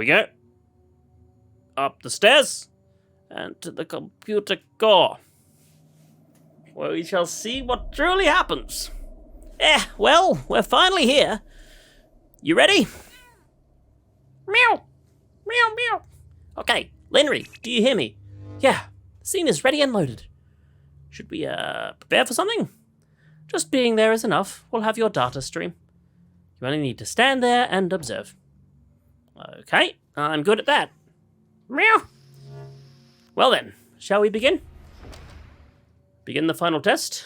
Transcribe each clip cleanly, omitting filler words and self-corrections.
we go. Up the stairs and to the computer core, where we shall see what truly happens. Well, we're finally here. You ready? Meow! Meow, meow. Okay, Lenry, do you hear me? Yeah, the scene is ready and loaded. Should we, prepare for something? Just being there is enough. We'll have your data stream. You only need to stand there and observe. Okay, I'm good at that. Meow! Well then, shall we begin? Begin the final test?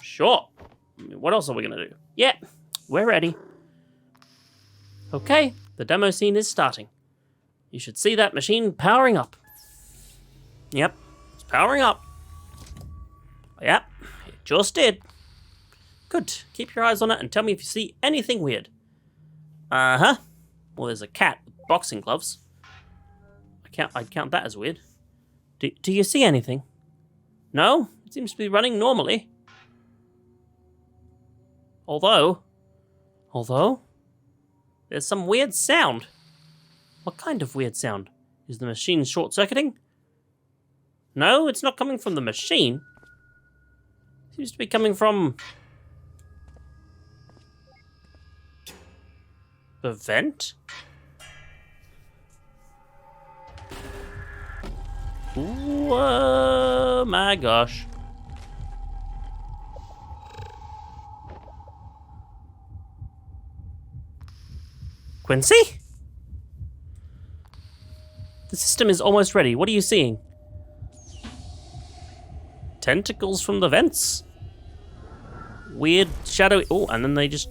Sure. What else are we gonna do? Yeah, we're ready. Okay, the demo scene is starting. You should see that machine powering up. Yep, it's powering up. Yep, it just did. Good, keep your eyes on it and tell me if you see anything weird. Uh-huh. Well, there's a cat with boxing gloves. I'd count that as weird. Do you see anything? No? It seems to be running normally. Although, there's some weird sound. What kind of weird sound? Is the machine short-circuiting? No, it's not coming from the machine. It seems to be coming from the vent? Ooh, oh my gosh. Quincy? The system is almost ready. What are you seeing? Tentacles from the vents? Weird shadowy... Oh, and then they just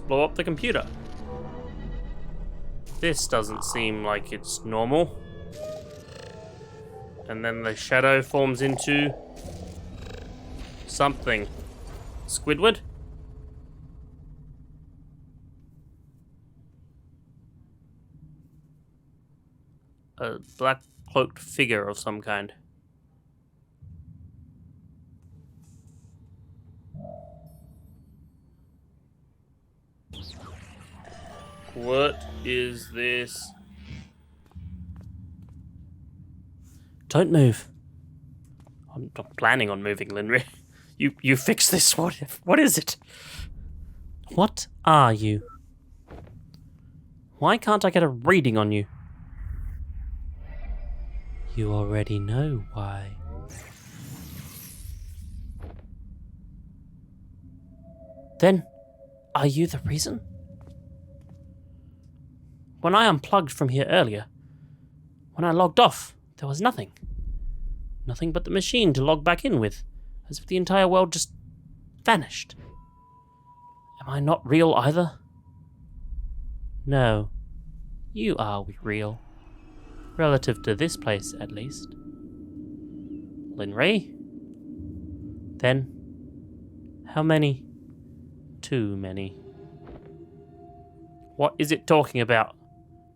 blow up the computer. This doesn't seem like it's normal. And then the shadow forms into something. Squidward? A black cloaked figure of some kind. What is this? Don't move. I'm not planning on moving, Linry. You fix this. What is it? What are you? Why can't I get a reading on you? You already know why. Then, are you the reason? When I unplugged from here earlier, when I logged off, there was nothing. Nothing but the machine to log back in with, as if the entire world just vanished. Am I not real either? No, you are real. Relative to this place, at least. Linray? Then, how many? Too many. What is it talking about?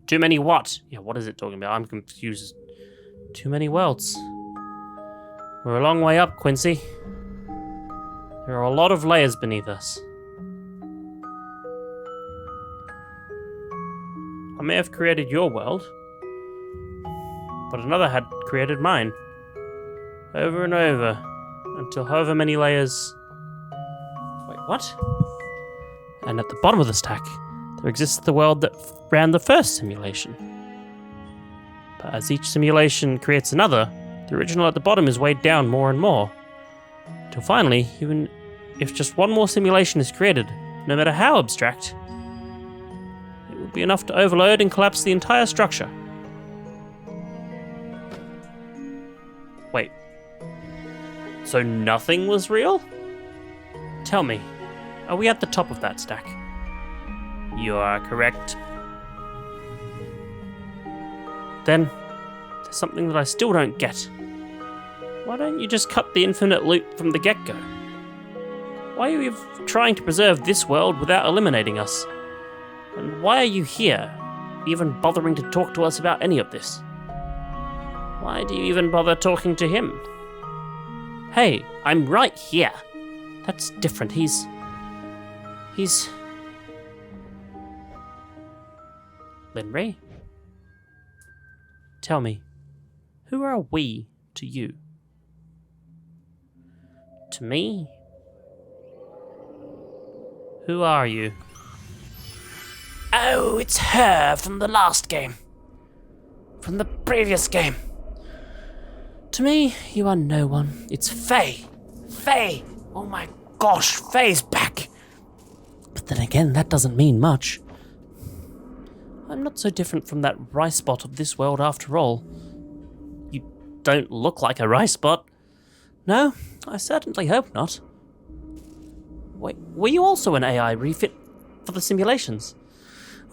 Too many what? Yeah, what is it talking about? I'm confused. Too many worlds. We're a long way up, Quincy. There are a lot of layers beneath us. I may have created your world, but another had created mine. Over and over, until however many layers... Wait, what? And at the bottom of the stack, there exists the world that ran the first simulation. But as each simulation creates another, the original at the bottom is weighed down more and more. Till finally, even if just one more simulation is created, no matter how abstract, it would be enough to overload and collapse the entire structure. Wait. So nothing was real? Tell me, are we at the top of that stack? You are correct. Then, there's something that I still don't get. Why don't you just cut the infinite loop from the get-go? Why are you trying to preserve this world without eliminating us? And why are you here, even bothering to talk to us about any of this? Why do you even bother talking to him? Hey, I'm right here. That's different. He's Linry? Tell me, who are we to you? To me? Who are you? Oh, it's her from the last game. From the previous game. To me, you are no one. It's Faye. Faye! Oh my gosh, Faye's back! But then again, that doesn't mean much. I'm not so different from that rice bot of this world after all. You don't look like a rice bot. No, I certainly hope not. Wait, were you also an AI refit for the simulations?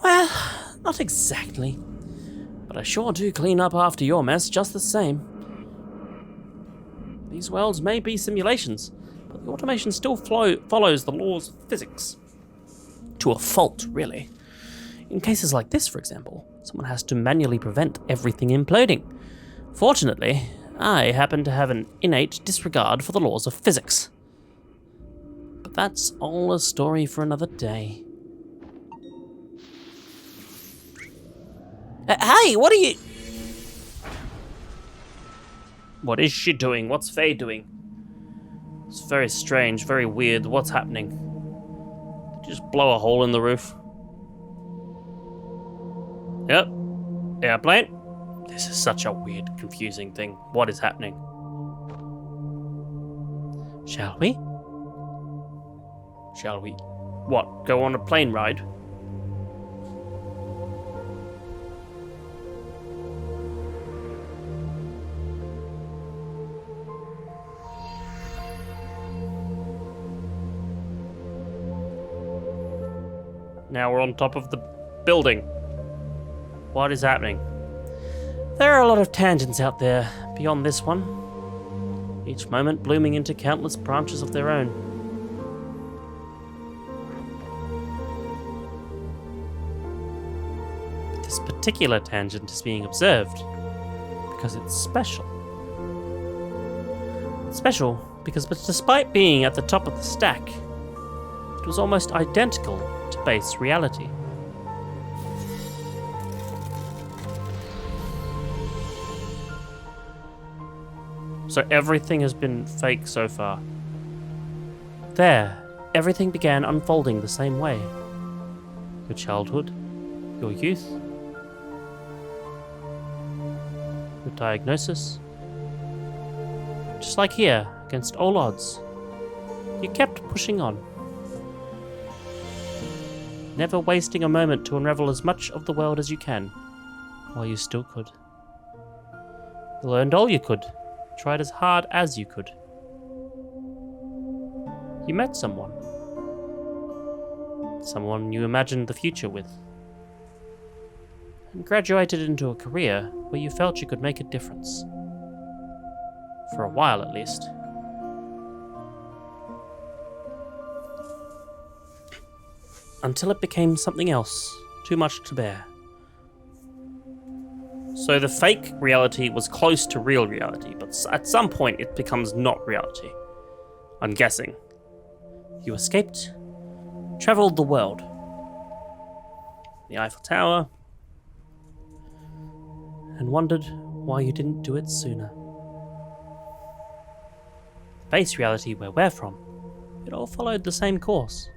Well, not exactly. But I sure do clean up after your mess just the same. These worlds may be simulations, but the automation still follows the laws of physics. To a fault, really. In cases like this, for example, someone has to manually prevent everything imploding. Fortunately, I happen to have an innate disregard for the laws of physics. But that's all a story for another day. Hey, what are you... What is she doing? What's Faye doing? It's very strange, very weird. What's happening? Did you just blow a hole in the roof? Yep. Airplane? This is such a weird, confusing thing. What is happening? Shall we? Shall we? What? Go on a plane ride? Now we're on top of the building. What is happening? There are a lot of tangents out there beyond this one, each moment blooming into countless branches of their own. But this particular tangent is being observed because it's special. It's special because despite being at the top of the stack, it was almost identical to base reality. So everything has been fake so far. There, everything began unfolding the same way. Your childhood, your youth, your diagnosis. Just like here, against all odds, you kept pushing on. Never wasting a moment to unravel as much of the world as you can, while you still could. You learned all you could, tried as hard as you could. You met someone. Someone you imagined the future with. And graduated into a career where you felt you could make a difference. For a while at least. Until it became something else, too much to bear. So the fake reality was close to real reality, but at some point it becomes not reality. I'm guessing. You escaped, traveled the world. The Eiffel Tower, and wondered why you didn't do it sooner. Base reality where we're from, it all followed the same course.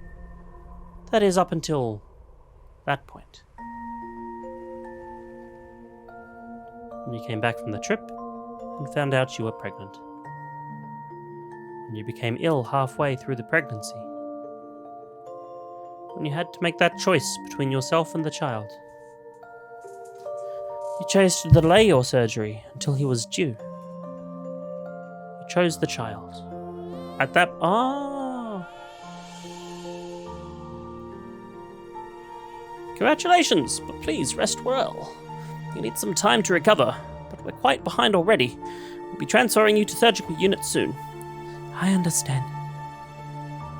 That is, up until that point. When you came back from the trip and found out you were pregnant. When you became ill halfway through the pregnancy. When you had to make that choice between yourself and the child. You chose to delay your surgery until he was due. You chose the child. At that... Congratulations, but please rest well. You need some time to recover, but we're quite behind already. We'll be transferring you to surgical unit soon. I understand.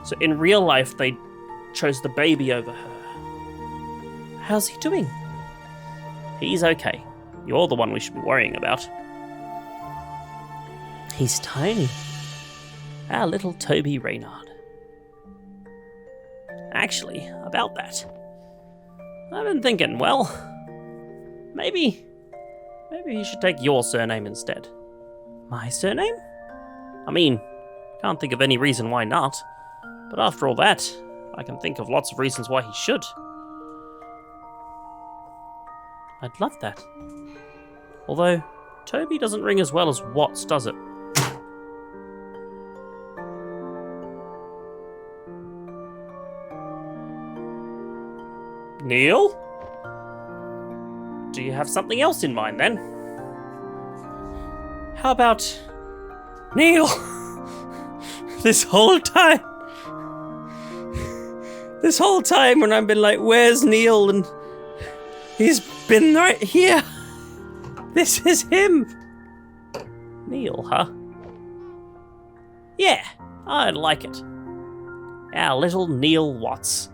So in real life, they chose the baby over her. How's he doing? He's okay. You're the one we should be worrying about. He's tiny. Our little Toby Reynard. Actually, about that. I've been thinking, well, Maybe he should take your surname instead. My surname? I mean, can't think of any reason why not. But after all that, I can think of lots of reasons why he should. I'd love that. Although, Toby doesn't ring as well as Watts, does it? Neil? Do you have something else in mind then? How about Neil? This whole time when I've been like, where's Neil? And he's been right here. This is him. Neil, huh? Yeah, I like it. Our little Neil Watts.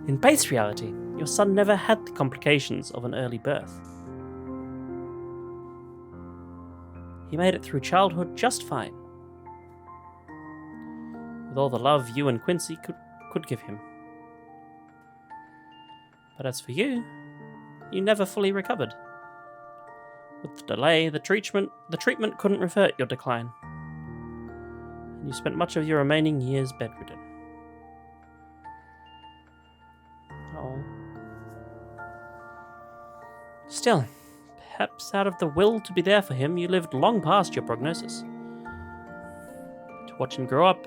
In base reality, your son never had the complications of an early birth. He made it through childhood just fine, with all the love you and Quincy could give him. But as for you, you never fully recovered. With the delay, the treatment couldn't revert your decline, and you spent much of your remaining years bedridden. Oh. Still, perhaps out of the will to be there for him, you lived long past your prognosis. To watch him grow up,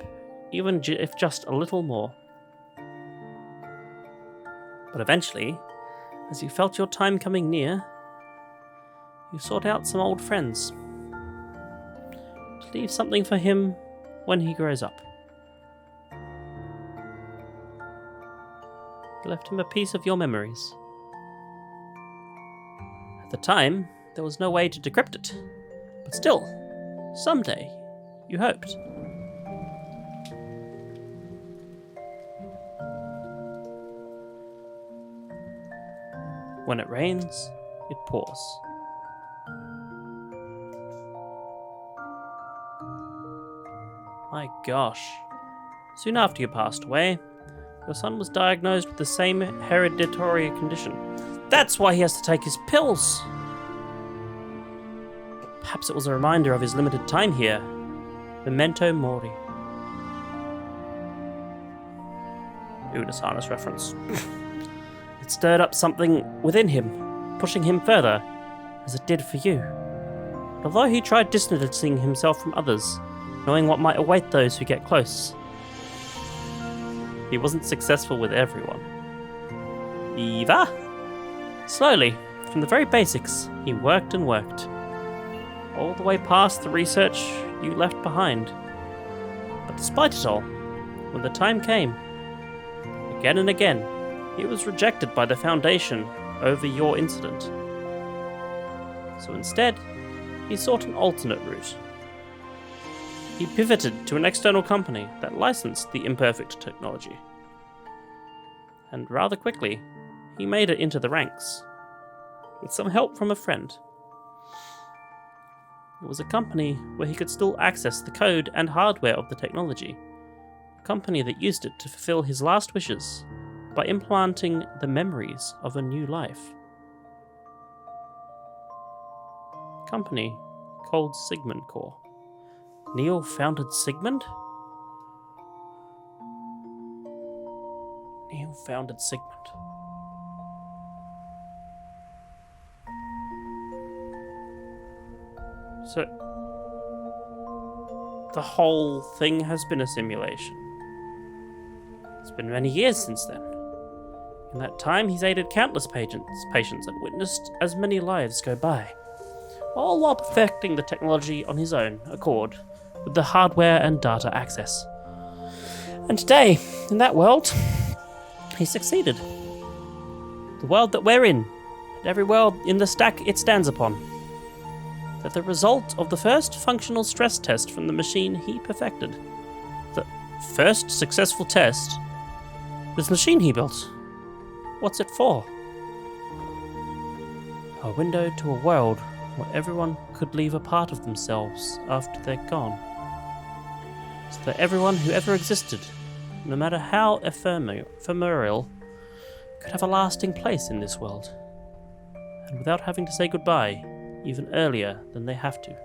even if just a little more. But eventually, as you felt your time coming near, you sought out some old friends to leave something for him when he grows up. You left him a piece of your memories. At the time, there was no way to decrypt it, but still, someday, you hoped. When it rains, it pours. My gosh. Soon after you passed away, your son was diagnosed with the same hereditary condition. That's why he has to take his pills. Perhaps it was a reminder of his limited time here. Memento mori. Unisarnus reference. It stirred up something within him, pushing him further, as it did for you. But although he tried distancing himself from others, knowing what might await those who get close, he wasn't successful with everyone. Eva? Slowly, from the very basics, he worked and worked. All the way past the research you left behind. But despite it all, when the time came, again and again, he was rejected by the Foundation over your incident. So instead, he sought an alternate route. He pivoted to an external company that licensed the imperfect technology. And rather quickly, he made it into the ranks, with some help from a friend. It was a company where he could still access the code and hardware of the technology, a company that used it to fulfill his last wishes by implanting the memories of a new life. A company called Sigmund Corps. Neil founded Sigmund? Neil founded Sigmund. So, the whole thing has been a simulation. It's been many years since then. In that time, he's aided countless patients and witnessed as many lives go by, all while perfecting the technology on his own accord, with the hardware and data access. And today, in that world, he succeeded. The world that we're in, and every world in the stack it stands upon. That the result of the first functional stress test from the machine he perfected. The first successful test. This machine he built. What's it for? A window to a world where everyone could leave a part of themselves after they're gone. So that everyone who ever existed no matter how ephemeral, could have a lasting place in this world. And without having to say goodbye, even earlier than they have to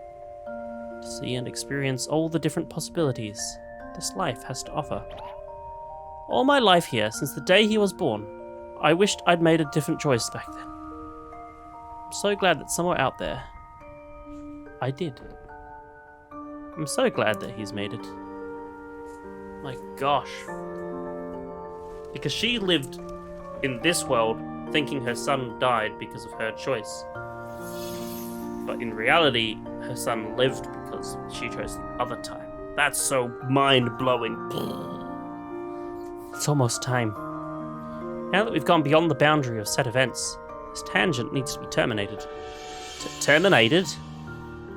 see and experience all the different possibilities this life has to offer. All my life here, since the day he was born, I wished I'd made a different choice back then. I'm so glad that somewhere out there, I did. I'm so glad that he's made it. My gosh. Because she lived in this world thinking her son died because of her choice. But in reality, her son lived because she chose the other time. That's so mind-blowing. It's almost time. Now that we've gone beyond the boundary of set events, this tangent needs to be terminated. Terminated?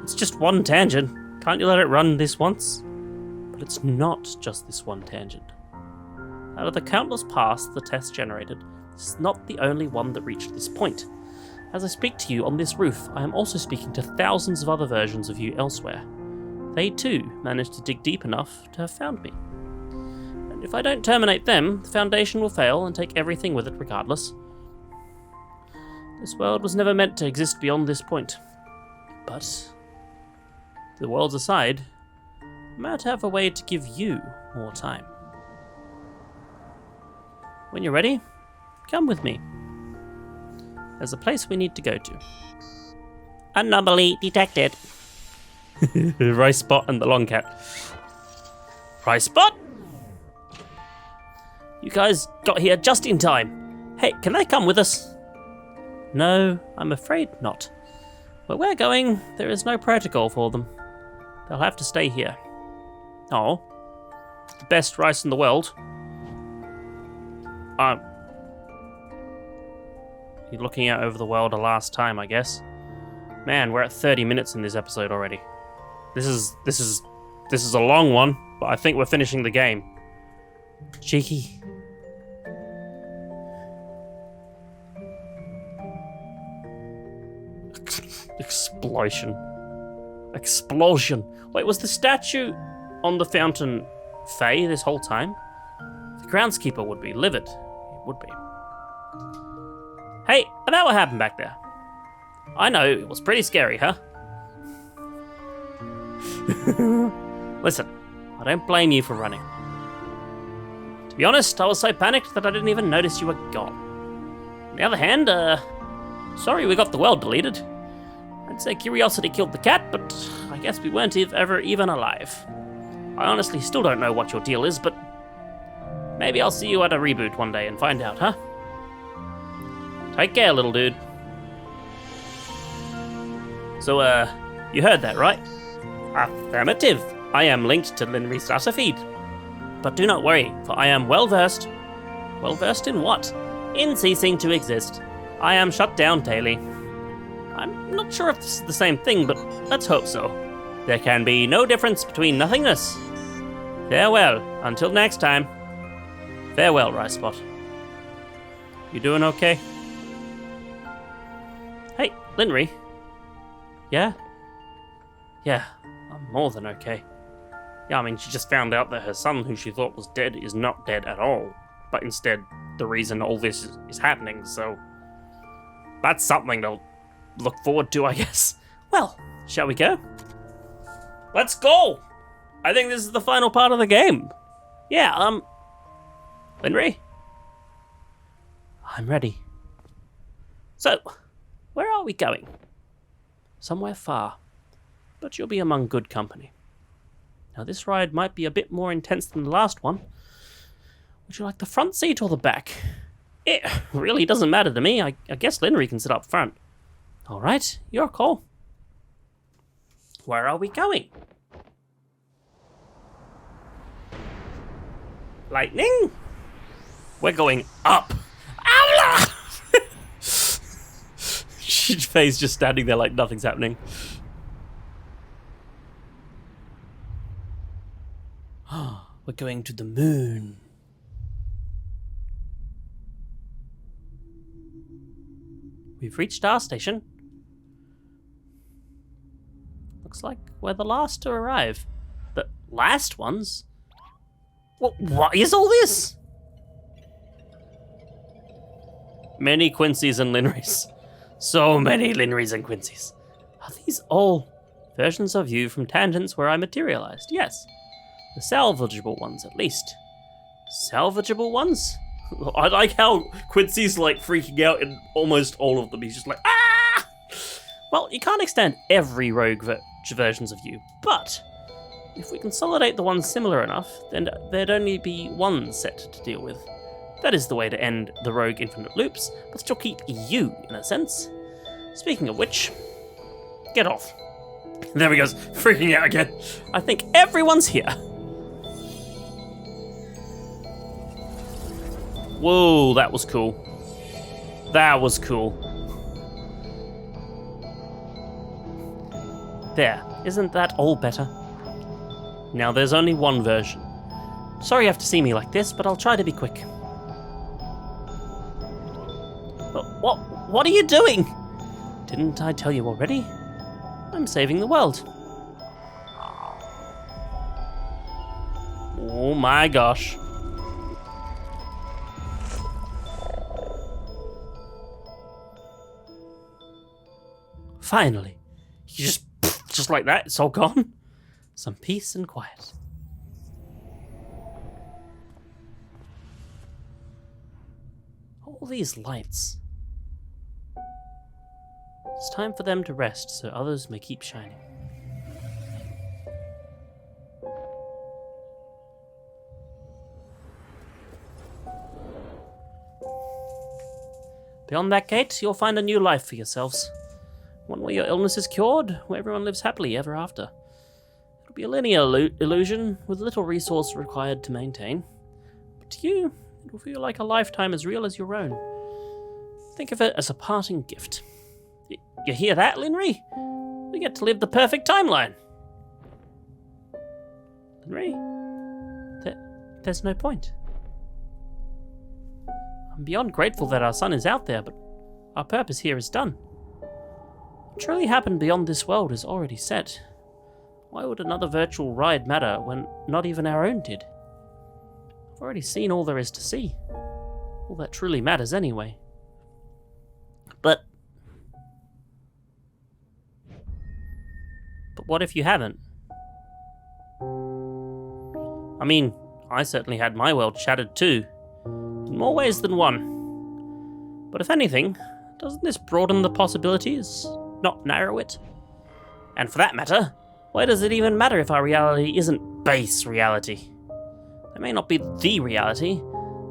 It's just one tangent. Can't you let it run this once? But it's not just this one tangent. Out of the countless paths the test generated, this is not the only one that reached this point. As I speak to you on this roof, I am also speaking to thousands of other versions of you elsewhere. They too managed to dig deep enough to have found me. And if I don't terminate them, the Foundation will fail and take everything with it regardless. This world was never meant to exist beyond this point. But, the worlds aside, I might have a way to give you more time. When you're ready, come with me. There's a place we need to go to. Anomaly detected. Rice Spot and the Long Cat. Rice Spot? You guys got here just in time. Hey, can they come with us? No, I'm afraid not. Where we're going, there is no protocol for them. They'll have to stay here. Oh. The best rice in the world. You're looking out over the world a last time, I guess. Man, we're at 30 minutes in this episode already. This is a long one, but I think we're finishing the game. Cheeky. Explosion. Wait, was the statue on the fountain Faye this whole time? The groundskeeper would be livid. It would be. Hey, about what happened back there? I know, it was pretty scary, huh? Listen, I don't blame you for running. To be honest, I was so panicked that I didn't even notice you were gone. On the other hand, sorry we got the world deleted. I'd say curiosity killed the cat, but I guess we weren't ever even alive. I honestly still don't know what your deal is, but maybe I'll see you at a reboot one day and find out, huh? Take care, little dude. So, you heard that, right? Affirmative. I am linked to Linry's data feed. But do not worry, for I am well-versed. Well-versed in what? In ceasing to exist. I am shut down daily. I'm not sure if this is the same thing, but let's hope so. There can be no difference between nothingness. Farewell, until next time. Farewell, Rice Spot. You doing okay? Hey, Linry. Yeah? Yeah, I'm more than okay. Yeah, I mean, she just found out that her son, who she thought was dead, is not dead at all. But instead, the reason all this is happening, so... that's something to look forward to, I guess. Well, shall we go? Let's go! I think this is the final part of the game. Yeah, Linry? I'm ready. So, where are we going? Somewhere far, but you'll be among good company. Now this ride might be a bit more intense than the last one. Would you like the front seat or the back? It really doesn't matter to me. I guess Linry can sit up front. Alright, your call. Where are we going? Lightning? We're going up. Faye's just standing there like nothing's happening. We're going to the moon. We've reached our station. Looks like we're the last to arrive. The last ones? What is all this? Many Quincy's and Linrys. So many Linrys and Quincy's. Are these all versions of you from tangents where I materialized? Yes. The salvageable ones, at least. Salvageable ones? I like how Quincy's like freaking out in almost all of them. He's just like, ah! Well, you can't extend every rogue versions of you, but if we consolidate the ones similar enough, then there'd only be one set to deal with. That is the way to end the rogue infinite loops, but still keep you, in a sense. Speaking of which, get off. There he goes, freaking out again. I think everyone's here. Whoa, that was cool. That was cool. There, isn't that all better? Now there's only one version. Sorry you have to see me like this, but I'll try to be quick. But what are you doing? Didn't I tell you already? I'm saving the world. Oh my gosh. Finally. You just like that, it's all gone. Some peace and quiet. All these lights. It's time for them to rest so others may keep shining. Beyond that gate, you'll find a new life for yourselves. One where your illness is cured, where everyone lives happily ever after. It'll be a linear illusion with little resource required to maintain. But to you, it'll feel like a lifetime as real as your own. Think of it as a parting gift. You hear that, Linry? We get to live the perfect timeline. Linry? There's no point. I'm beyond grateful that our son is out there, but our purpose here is done. What truly happened beyond this world is already set. Why would another virtual ride matter when not even our own did? I've already seen all there is to see. All that truly matters anyway. But what if you haven't? I mean, I certainly had my world shattered too, in more ways than one. But if anything, doesn't this broaden the possibilities, not narrow it? And for that matter, why does it even matter if our reality isn't base reality? They may not be the reality,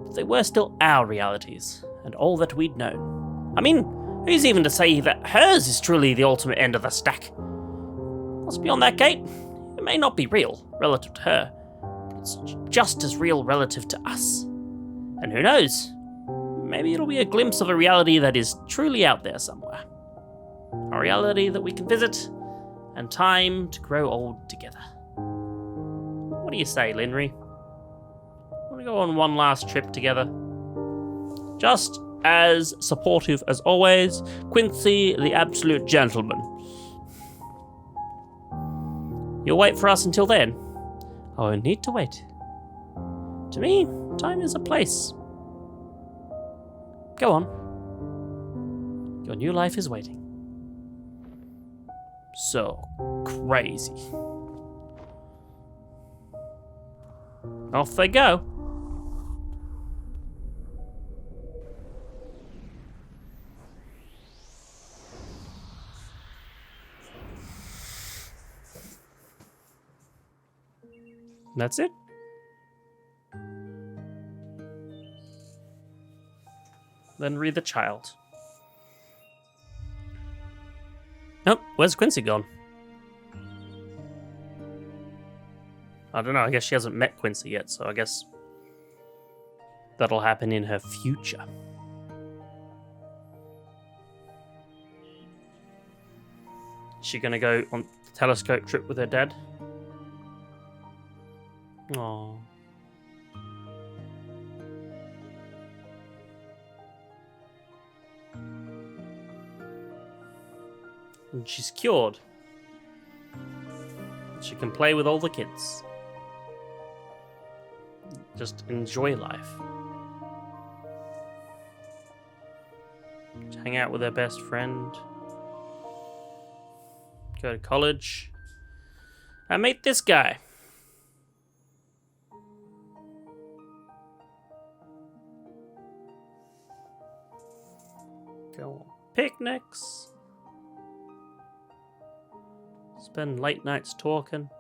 but they were still our realities, and all that we'd known. I mean, who's even to say that hers is truly the ultimate end of the stack? What's beyond that gate? It may not be real, relative to her, but it's just as real relative to us. And who knows? Maybe it'll be a glimpse of a reality that is truly out there somewhere. A reality that we can visit, and time to grow old together. What do you say, Linry? Want to go on one last trip together? Just as supportive as always, Quincy the absolute gentleman. You'll wait for us until then? I won't need to wait. To me, time is a place. Go on. Your new life is waiting. So crazy. Off they go. That's it. Then read the child. Nope, where's Quincy gone? I don't know, I guess she hasn't met Quincy yet, so I guess that'll happen in her future. Is she gonna go on the telescope trip with her dad? Aww. And she's cured. She can play with all the kids. just enjoy life. Hang out with her best friend. Go to college. I meet this guy. Go on picnics. Spend late nights talking.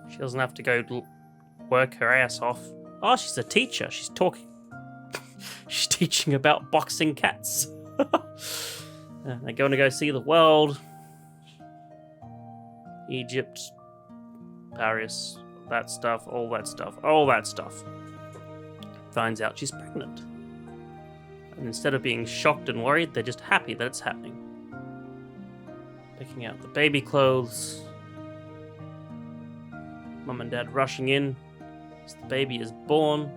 She doesn't have to go work her ass off. Oh, she's a teacher. She's talking. She's teaching about boxing cats. They're going to go see the world. Egypt, Paris, that stuff, all that stuff, all that stuff. Finds out she's pregnant. And instead of being shocked and worried, they're just happy that it's happening. Picking out the baby clothes. Mum and Dad rushing in as the baby is born.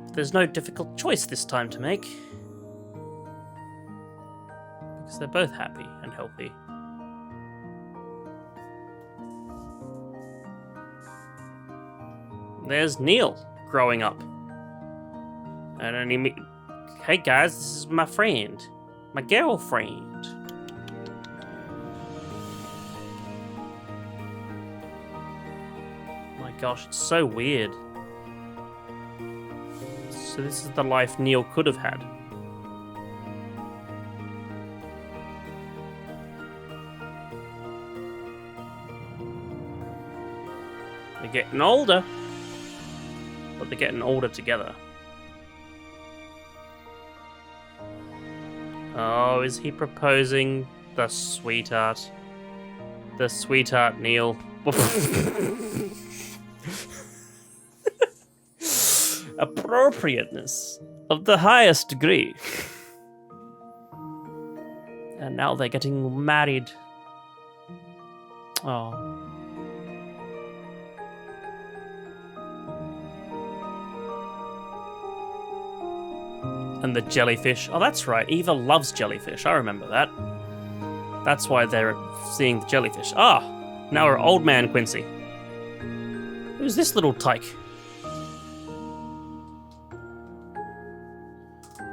But there's no difficult choice this time to make. Because they're both happy and healthy. There's Neil growing up. And then he meet, hey guys, this is my friend. My girlfriend. My gosh, it's so weird. So this is the life Neil could have had. They're getting older. But they're getting older together. Oh, is he proposing? The sweetheart. The sweetheart Neil. Appropriateness of the highest degree. And now they're getting married. Oh. And the jellyfish. Oh, that's right. Eva loves jellyfish. I remember that. That's why they're seeing the jellyfish. Ah, now we're old man Quincy. Who's this little tyke?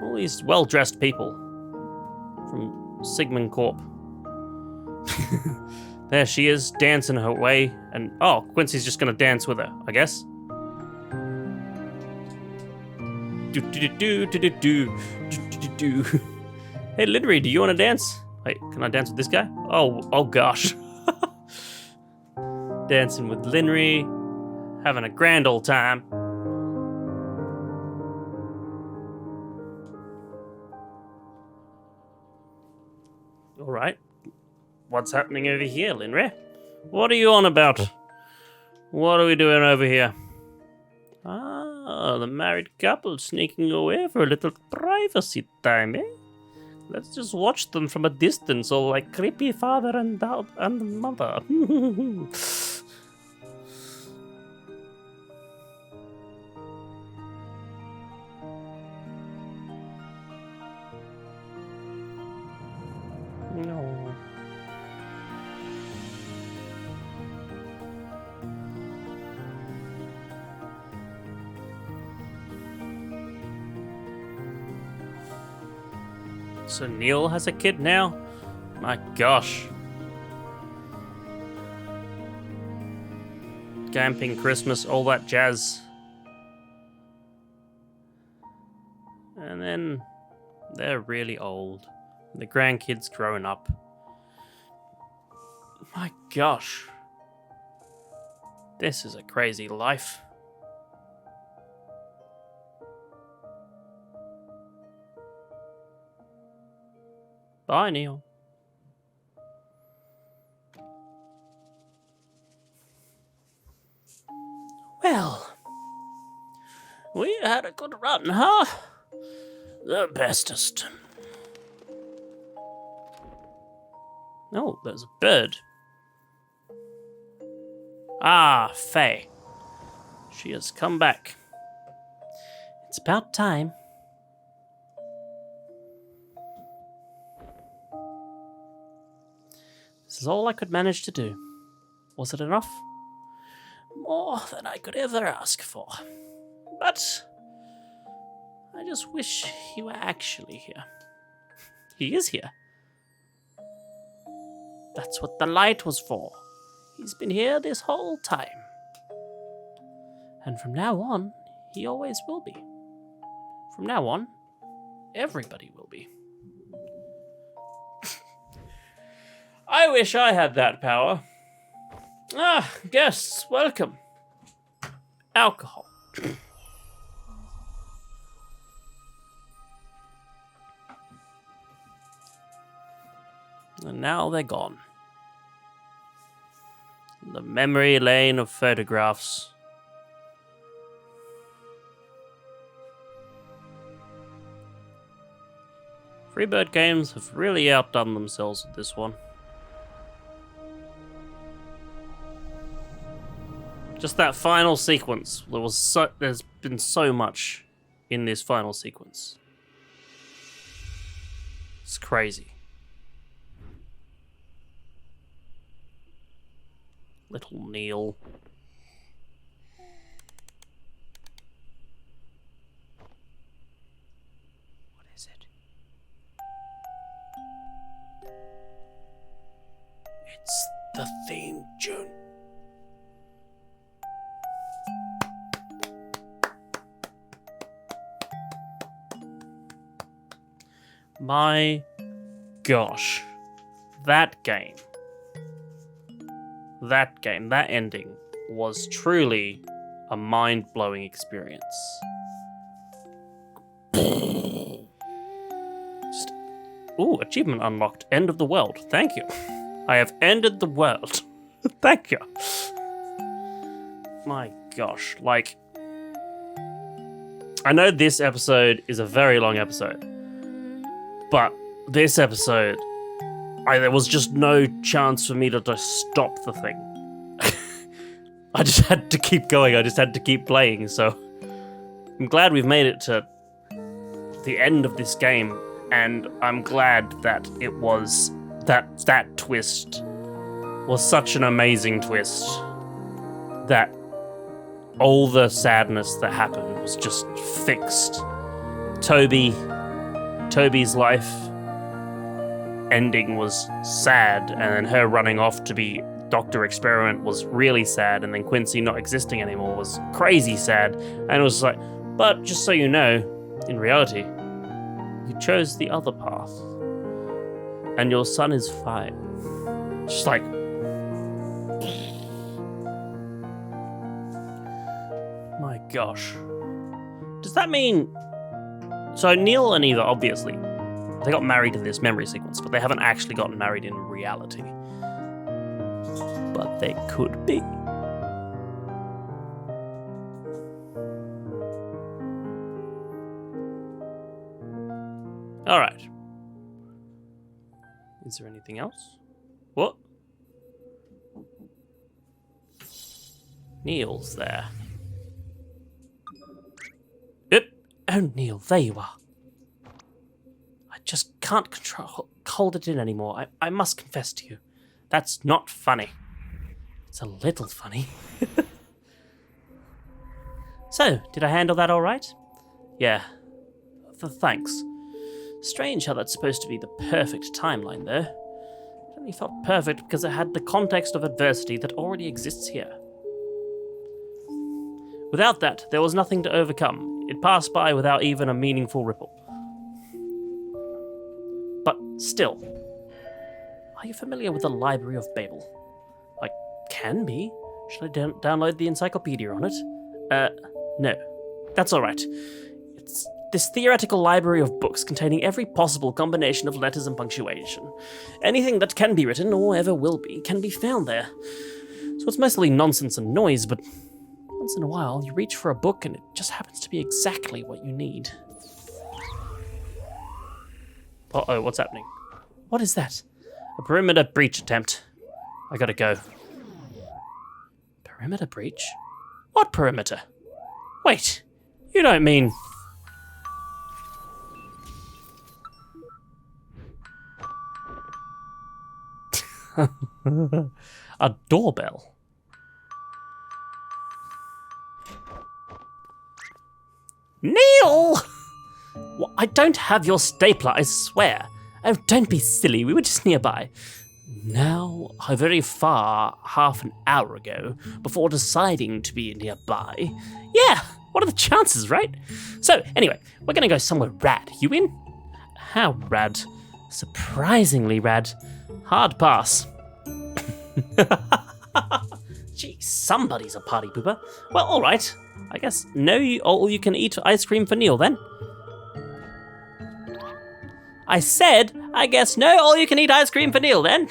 All these well-dressed people from Sigmund Corp. There she is, dancing her way. And, oh, Quincy's just going to dance with her, I guess. Hey, Linry, do you want to dance? Wait, can I dance with this guy? Oh gosh. Dancing with Linry, having a grand old time. All right. What's happening over here, Linry? What are you on about? What are we doing over here? Ah, the married couple sneaking away for a little privacy time, eh? Let's just watch them from a distance, all like creepy father and mother. No. So Neil has a kid now? My gosh. Camping, Christmas, all that jazz. And then they're really old. The grandkids growing up. My gosh. This is a crazy life. Bye, Neil. Well, we had a good run, huh? The bestest. Oh, there's a bird. Ah, Faye. She has come back. It's about time. is all I could manage to do. Was it enough? More than I could ever ask for. But I just wish he were actually here. He is here. That's what the light was for. He's been here this whole time. And from now on, he always will be. From now on, everybody will be. I wish I had that power. Ah, guests, welcome. Alcohol. And now they're gone. The memory lane of photographs. Freebird Games have really outdone themselves with this one. Just that final sequence. There's been so much in this final sequence. It's crazy. Little Neil. What is it? It's the theme tune. My gosh. That ending was truly a mind-blowing experience. Ooh, achievement unlocked. End of the world. Thank you. I have ended the world. Thank you. My gosh, like... I know this episode is a very long episode, but this episode... there was just no chance for me to just stop the thing. I just had to keep going. I just had to keep playing. So I'm glad we've made it to the end of this game, and I'm glad that it was that twist was such an amazing twist that all the sadness that happened was just fixed. Toby's life ending was sad, and then her running off to be Dr. Experiment was really sad, and then Quincy not existing anymore was crazy sad, and it was like, but just so you know, in reality, you chose the other path, and your son is fine. Just like, my gosh. Does that mean, so Neil and Eva, obviously, they got married in this memory sequence, but they haven't actually gotten married in reality. But they could be. Alright. Is there anything else? What? Neil's there. Yep. Oh, Neil, there you are. I just can't hold it in anymore. I must confess to you. That's not funny. It's a little funny. So, did I handle that all right? Yeah. Thanks. Strange how that's supposed to be the perfect timeline, though. It only felt perfect because it had the context of adversity that already exists here. Without that, there was nothing to overcome. It passed by without even a meaningful ripple. But still, are you familiar with the Library of Babel? I can be. Should I download the encyclopedia on it? No. That's alright. It's this theoretical library of books containing every possible combination of letters and punctuation. Anything that can be written, or ever will be, can be found there. So it's mostly nonsense and noise, but once in a while you reach for a book and it just happens to be exactly what you need. Uh-oh, what's happening? What is that? A perimeter breach attempt. I gotta go. Perimeter breach? What perimeter? Wait, you don't mean... A doorbell. Neil! Well, I don't have your stapler, I swear. Oh, don't be silly, we were just nearby. Now, how very far half an hour ago, before deciding to be nearby. Yeah, what are the chances, right? So, anyway, we're gonna go somewhere rad. You in? How rad? Surprisingly rad. Hard pass. Gee, somebody's a party pooper. Well, alright. I guess no all-you-can-eat ice cream for Neil, then. I said, I guess no all-you-can-eat ice cream for Neil, then.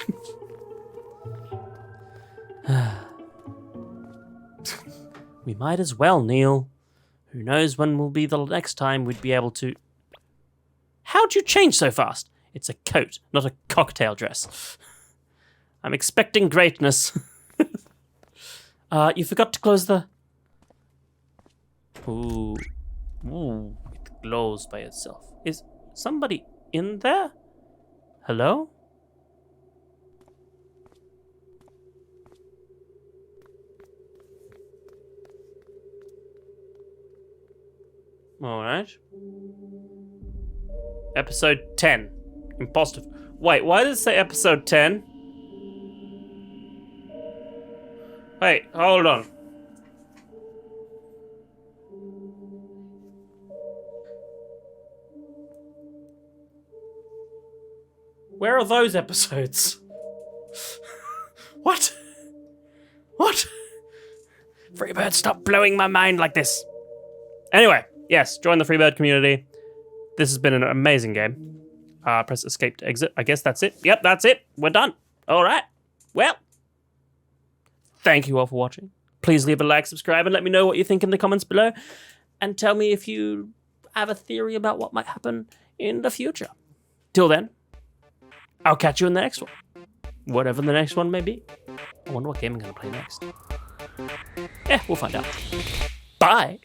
We might as well, Neil. Who knows when will be the next time we'd be able to... How'd you change so fast? It's a coat, not a cocktail dress. I'm expecting greatness. You forgot to close the... Ooh. Ooh, it glows by itself. Is somebody in there? Hello? Alright. Episode 10. Imposter... Wait, why does it say episode 10? Wait, hold on. Where are those episodes? What? What? Freebird, stop blowing my mind like this. Anyway, yes, join the Freebird community. This has been an amazing game. Press escape to exit. I guess that's it. Yep, that's it. We're done. All right. Well, thank you all for watching. Please leave a like, subscribe, and let me know what you think in the comments below. And tell me if you have a theory about what might happen in the future. Till then, I'll catch you in the next one. Whatever the next one may be. I wonder what game I'm going to play next. Yeah, we'll find out. Bye!